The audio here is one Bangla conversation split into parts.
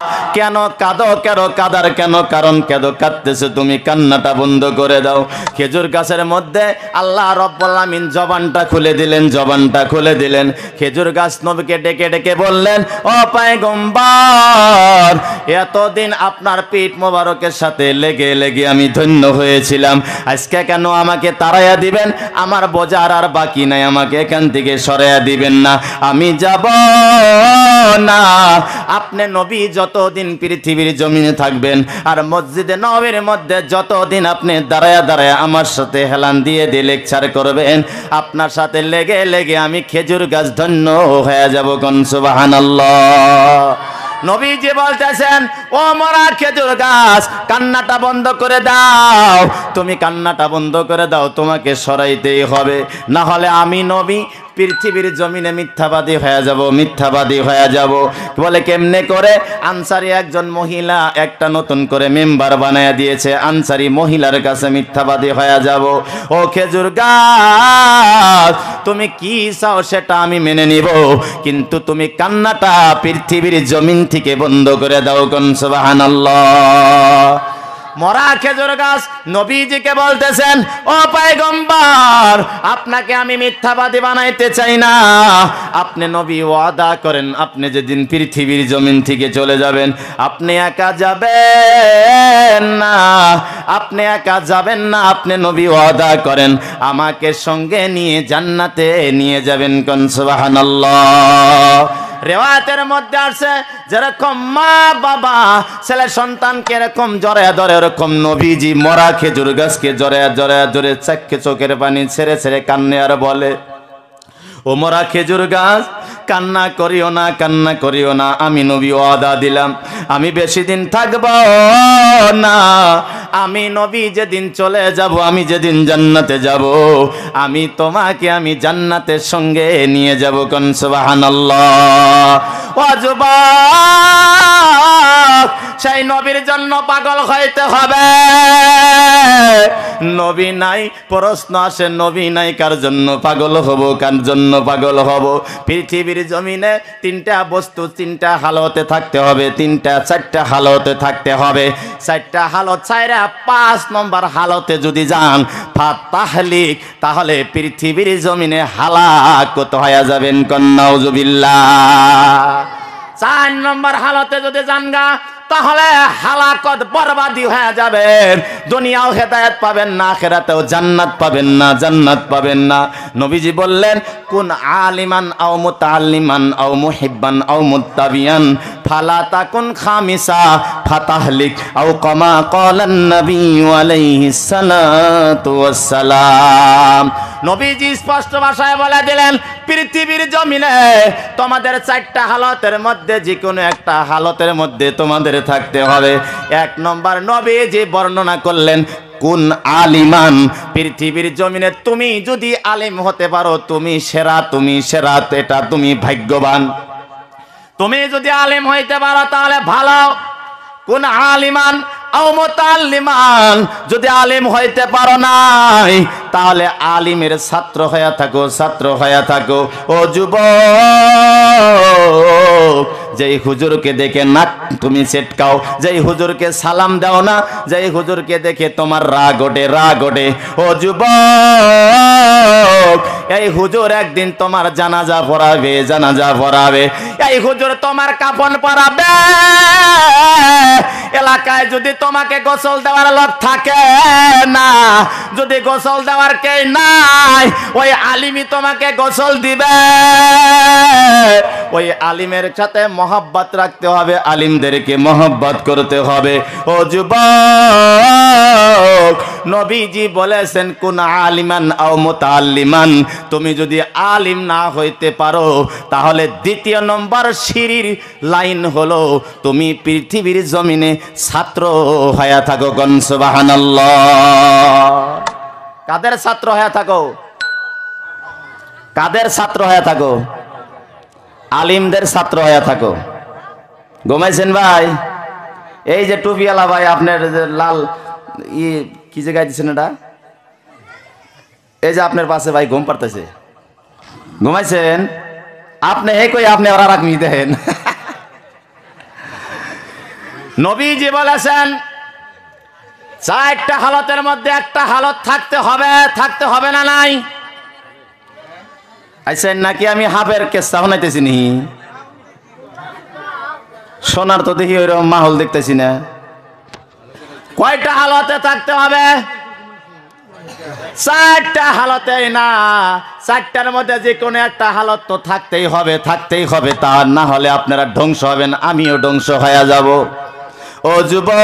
কেন কাঁদো, কেন কাঁদার কেন কারণ, কেন কাঁদতেছো তুমি, কান্নাটা বন্ধ করে দাও। খেজুর গাছের মধ্যে আল্লাহ রাব্বুল আমিন জবানটা খুলে দিলেন, জবানটা খুলে দিলেন। খেজুর গাছ নবীকে ডেকে ডেকে বললেন, ও পয়গম্বর, এতদিন আপনার পিঠ মোবারকের সাথে লেগে লেগে আমি ধন্য হয়েছিলাম, আজকে কেন আমাকে তাড়াইয়া দিবেন? আমার বোঝার আর বাকি নাই, আমাকে এখান থেকে সরাইয়া দিবেন না, আমি যাব না। আপনি নবী যতদিন পৃথিবীর জমিনে থাকবেন আর মসজিদে নববীর মধ্যে যতদিন আপনি দাঁড়ায়া দাঁড়ায়া আমার সাথে হেলান দিয়ে দিয়ে লেকচার করবেন, আপনার সাথে লেগে লেগে আমি খেজুর গাছ ধন্য হয়ে যাব। কোন সুবহানাল্লাহ। নবীজি বলতেছেন, ও মরা খেজুর গাছ, কান্নাটা বন্ধ করে দাও, তুমি কান্নাটা বন্ধ করে দাও, তোমাকে সরাইতেই হবে, না হলে আমি নবী পৃথিবীর জমিনে মিথ্যাবাদী হয়ে যাব, মিথ্যাবাদী হয়ে যাব। বলে কেমনে করে? আনসারী একজন মহিলা একটা নতুন করে মেম্বার বানায় দিয়েছে, আনসারী মহিলার কাছে মিথ্যাবাদী হয়ে যাব। ও খেজুর গাছ, তুমি কি চাও সেটা আমি মেনে নিব, কিন্তু তুমি কান্নাটা পৃথিবীর জমিন থেকে বন্ধ করে দাও। কোন সুবহানাল্লাহ। মরা খেজুর গাছ নবীজিকে বলতেছেন, ও পয়গম্বর, আপনাকে আমি মিথ্যাবাদী বানাইতে চাই না, আপনি নবী ওয়াদা করেন, আপনি যেদিন পৃথিবীর জমিন থেকে চলে যাবেন, আপনি একা যাবেন না, আপনি একা যাবেন না, আপনি নবী ওয়াদা করেন আমাকে সঙ্গে নিয়ে জান্নাতে নিয়ে যাবেন। কোন সুবহানাল্লাহ। রেওয়ায়াতের মধ্যে আছে, যেরকম মা বাবা ছেলে সন্তানকে এরকম জড়ায়া ধরে, এরকম নবীজি মরা খেজুর গাছকে জড়ায়া জড়ায়া ধরে চাক্ষে চোখের পানি ছেড়ে ছেড়ে কান্নে আর বলে, ও মরা খেজুর গাছ, কান্না করিও না, কান্না করিও না, আমি নবী ওয়াদা দিলাম আমি বেশি দিন থাকব না, আমি নবী যেদিন চলে যাব, আমি যেদিন জান্নাতে যাব, আমি তোমাকে আমি জান্নাতের সঙ্গে নিয়ে যাব। কোন সুবহানাল্লাহ। ও যুবক, সেই নবীর জন্য পাগল হইতে হবে। নবী নাই, প্রশ্ন আসে নবী নাই, কার জন্য পাগল হব, কার জন্য পাগল হব? পৃথিবীর জমিনে তিনটা বস্তু, তিনটা হালতে থাকতে হবে, তিনটা চারটা হালতে থাকতে হবে। চারটা হালত ছাইরা 5 নম্বর হালতে যদি যান ফাতাহলিক, তাহলে পৃথিবীর জমিনে হালাকত হয়ে যাবেন। নাউজুবিল্লাহ। 4 নম্বর হালতে যদি যানগা তাহলে হালাকত বরবাদি হয়ে যাবেন, দুনিয়াও হেদায়েত পাবেন না, আখিরাতেও জান্নাত পাবেন না, জান্নাত পাবেন না। নবীজি বললেন, কুন আলিমান আও মুতাআল্লিমান আও মুহিব্বান আও মুত্তাবিয়ান ফালা তাকুন খামিসা ফাতাহলিক আও কামা ক্বালান নবী আলাইহিস সালাতু ওয়াস সালাম। নবীজি স্পষ্ট ভাষায় বলে দিলেন, পৃথিবীর জমিনে তোমাদের 4টা হালতের মধ্যে যে কোনো একটা হালতের মধ্যে তোমাদের থাকতে হবে। 1 নম্বর নবীজি বর্ণনা করলেন, কোন আলিমান, পৃথিবীর জমিনে তুমি যদি আলিম হতে পারো, তুমি সেরা, তুমি সেরা, এটা তুমি ভাগ্যবান। তুমি যদি আলিম হইতে পারো তাহলে ভালো। কোন আলিমান আও মুতাআল্লিমান, যদি আলিম হইতে পারো নাই তাহলে আলিমের ছাত্র হয়ে থাকো, ছাত্র হয়ে থাকো। ও যুবক, যেই হুজুরকে দেখে নাক তুমি ছেটকাও, যেই হুজুরকে সালাম দাও না, যেই হুজুরকে দেখে তোমার রাগ ওঠে, রাগ ওঠে, ও যুবক, এই হুজুর একদিন তোমার জানাজা পড়াবে, জানাজা পড়াবে, এই হুজুর তোমার কাফন পরাবে। এলাকায় যদি তোমাকে গোসল দেওয়ার লোক থাকে না, যদি গোসল দেওয়ার কেউ নাই, ওই আলিমই তোমাকে গোসল দিবে। ওই আলিমের সাথে মহব্বত রাখতে হবে, আলিমদেরকে মহব্বত করতে হবে। ও যুবক, নবীজি বলেছেন, কোন আলিমান আও মুতাআল্লিমান, তুমি যদি আলিম না হইতে পারো তাহলে 2 নম্বর সিঁড়ির লাইন হলো তুমি পৃথিবীর জমিনে ছাত্র হয়ে থাকো। কোন সুবহানাল্লাহ। কাদের ছাত্র হয়ে থাকো? কাদের ছাত্র হয়ে থাকো? আলিমদের ছাত্র হয়ে থাকো। ঘুমাইছেন ভাই? এই যে টুপিওয়ালা ভাই, আপনার লাল কি জায়গায় দিচ্ছেন এটা, এই যে আপনার পাশে ভাই ঘুম পারতেছে, ঘুমাইছেন আপনি? হে কই আপনি ওরা রাখমি দেখেন। নবীজি বলেছেন চারটা হালতের মধ্যে একটা হালত থাকতে হবে না নাই? আচ্ছা নাকি আমি হাফের কেসটা শোনাইতেছি নি? সোনার তো দেখি ওইরকম মাহল দেখতেছি না। কয়টা হালতে থাকতে হবে? চারটা হালতে না, চারটার মধ্যে যে কোনো একটা হালত তো থাকতেই হবে। তা না হলে আপনারা ধ্বংস হবেন, আমিও ধ্বংস হয়ে যাব। ও যুবক,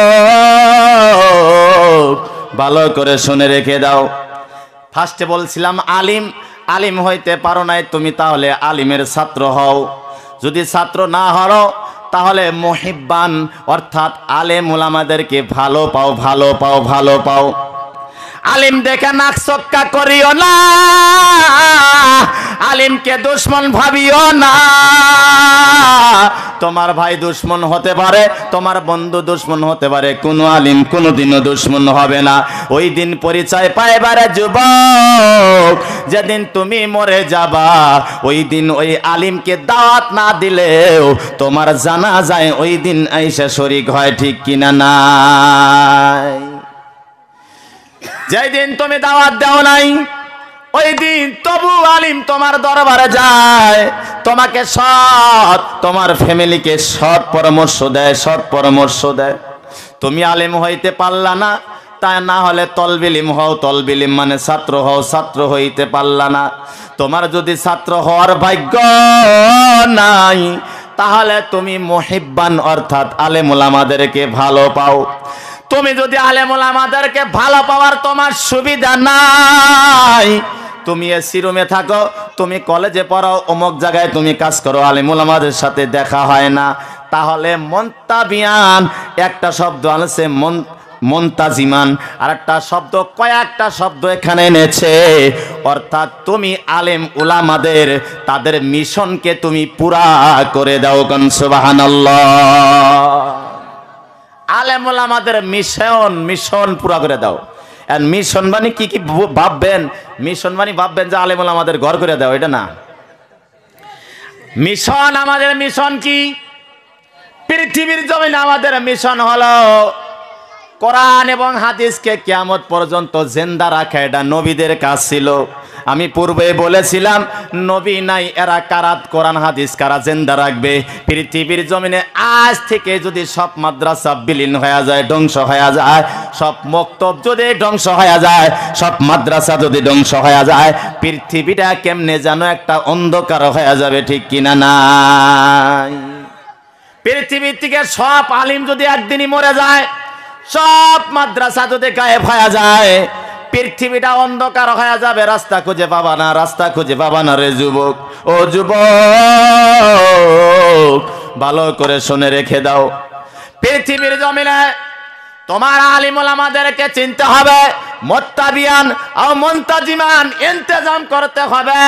ভালো করে শুনে রেখে দাও। ফার্স্টে বলছিলাম আলিম হইতে পারো নাই তুমি, তাহলে আলিমের ছাত্র হও। যদি ছাত্র না হও তাহলে মুহিব্বান অর্থাৎ আলেম উলামাদেরকে ভালো পাও। আলিম দেখে নাক চক্কা করিও না, আলিমকে দুশ্মন ভাবিও না। তোমার ভাই দুশ্মন হতে পারে, তোমার বন্ধু দুশ্মন হতে পারে, কোন আলিম কোনদিনও দুশ্মন হবে না। ওই দিন পরিচয় পাইবারে যুবক, যেদিন তুমি মরে যাবা, ওই দিন ওই আলিমকে দাওয়াত না দিলেও তোমার জানাজায় ওই দিন আইসা শরীক হয়, ঠিক কিনা নাই? যেই দিন তুমি দাওয়াত দাও নাই, ওই দিন তবু আলিম তোমার দরবারে যায়, তোমাকে সৎ, তোমার ফ্যামিলিকে সৎ পরামর্শ দেয়। তুমি আলিম হইতে পারলা না, তা না হলে তলবিলিম হও, তলবিলিম মানে ছাত্র হও, ছাত্র হইতে পারলা না। তোমার যদি ছাত্র হওয়ার ভাগ্য নাই, তাহলে তুমি মুহিব্বান অর্থাৎ আলেম উলামাদেরকে ভালো পাও। তুমি যদি আলেম উলামাদেরকে ভালো পাওয়ার তোমার সুবিধা নাই, তুমি এসি রুমে থাকো, তুমি কলেজে পড়ো, অমুক জায়গায় তুমি কাজ করো, আলেম উলামাদের সাথে দেখা হয় না, তাহলে মুনতাবিয়ান একটা শব্দ আছে, মুনতাজিমান আর একটা শব্দ, কয়েকটা শব্দ এখানে এনেছে। অর্থাৎ তুমি আলেম উলামাদের তাদের মিশনকে তুমি পুরা করে দাও। কোন সুবহানাল্লাহ। আলেম উলামাদের মিশন পুরা করে দাও। আর মিশন মানে কি ভাববেন? মিশন মানে ভাববেন যে আলেম উলামাদের ঘর করে দাও, এটা না। মিশন, আমাদের মিশন কি? পৃথিবীর জমিনে আমাদের মিশন হলো কোরআন এবং হাদিসকে কিয়ামত পর্যন্ত জিন্দা রাখা। এটা নবীদের কাজ ছিল। আমি পূর্বে বলেছিলাম নবী নাই, এরা কারাত কোরআন হাদিস কারা জিন্দা রাখবে? পৃথিবীর জমিনে আজ থেকে যদি সব মাদ্রাসা বিলীন হয়ে যায়, ধ্বংস হয়ে যায়, সব মক্তব যদি ধ্বংস হয়ে যায়, সব মাদ্রাসা যদি ধ্বংস হয়ে যায়, পৃথিবীটা কেমনে যেন একটা অন্ধকার হয়ে যাবে, ঠিক কিনা নাই? পৃথিবী থেকে সব আলিম যদি একদিনই মরে যায়, সব মাদ্রাসা যদি গায়েব হয়ে যায়, পৃথিবীটা অন্ধকার হয়ে যাবে, রাস্তা খুঁজে পাবা না রে যুবক। ও যুবক, ভালো করে শুনে রেখে দাও। পৃথিবীর জমিনে তোমার আলিম উলামাদেরকে চিনতে হবে, মুত্তাবিয়ান ও মুনতাজিমান ইন্তেজাম করতে হবে।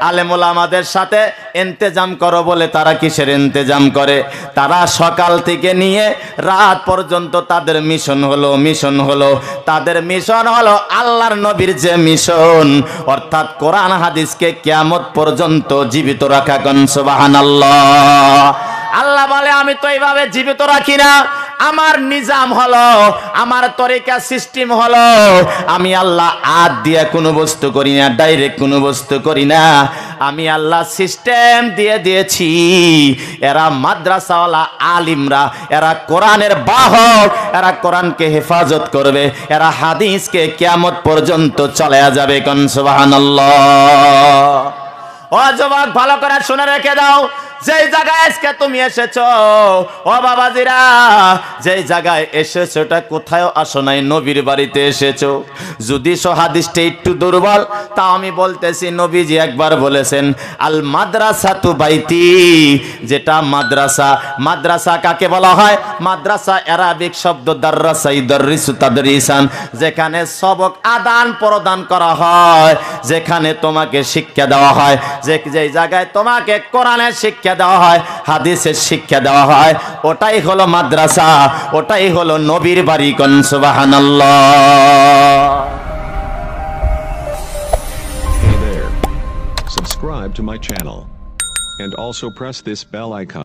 আলেম ওলামাদের সাথে ইন্তেজাম করো বলে তারা কিসের ইন্তেজাম করে? তারা সকাল থেকে নিয়ে রাত পর্যন্ত তাদের মিশন হলো তাদের মিশন হলো আল্লাহর নবীর যে মিশন, অর্থাৎ কোরআন হাদিসকে কিয়ামত পর্যন্ত জীবিত রাখা। কোন সুবহানাল্লাহ। আল্লাহ বলে আমি তো এইভাবে জীবিত রাখি না, আমার নিজাম হলো, আমার তরিকা সিস্টেম হলো, আমি আল্লাহ হাত দিয়ে কোনো বস্তু করি না, ডাইরেক্ট কোনো বস্তু করি না, আমি আল্লাহ সিস্টেম দিয়ে দিয়েছি। এরা মাদ্রাসাওয়ালা আলিমরা, এরা কোরআনের বাহক, এরা কোরআনকে হেফাজত করবে, এরা হাদিসকে কিয়ামত পর্যন্ত চলে যাবে। কোন সুবহানাল্লাহ। ও যুবক, ভালো করে শুনে রেখে দাও, যেই জায়গায় আজকে তুমি এসেছো, ও বাবাজিরা, যেই জায়গায় এসেছো ওটা কোথায় আসো নাই, নবীর বাড়িতে এসেছো। যদি হাদিসটা একটু দুর্বল, তা আমি বলতেছি নবীজি একবার বলেছেন আল মাদ্রাসাতু বাইতি, যেটা মাদ্রাসা কাকে বলা হয়? মাদ্রাসা আরবিক শব্দ দাররাসা ইদাররিসু তাদরিসান, যেখানে সবক আদান প্রদান করা হয়, যেখানে তোমাকে শিক্ষা দেওয়া হয়, যেই জায়গায় তোমাকে কোরআনের শিক্ষা দেওয়া হয়, হাদিসের শিক্ষা দেওয়া হয়, ওটাই হলো মাদ্রাসা, ওটাই হলো নবীর বাড়ি। কোন সুবহানাল্লাহ। Hey there. Subscribe to my channel and also press this bell icon.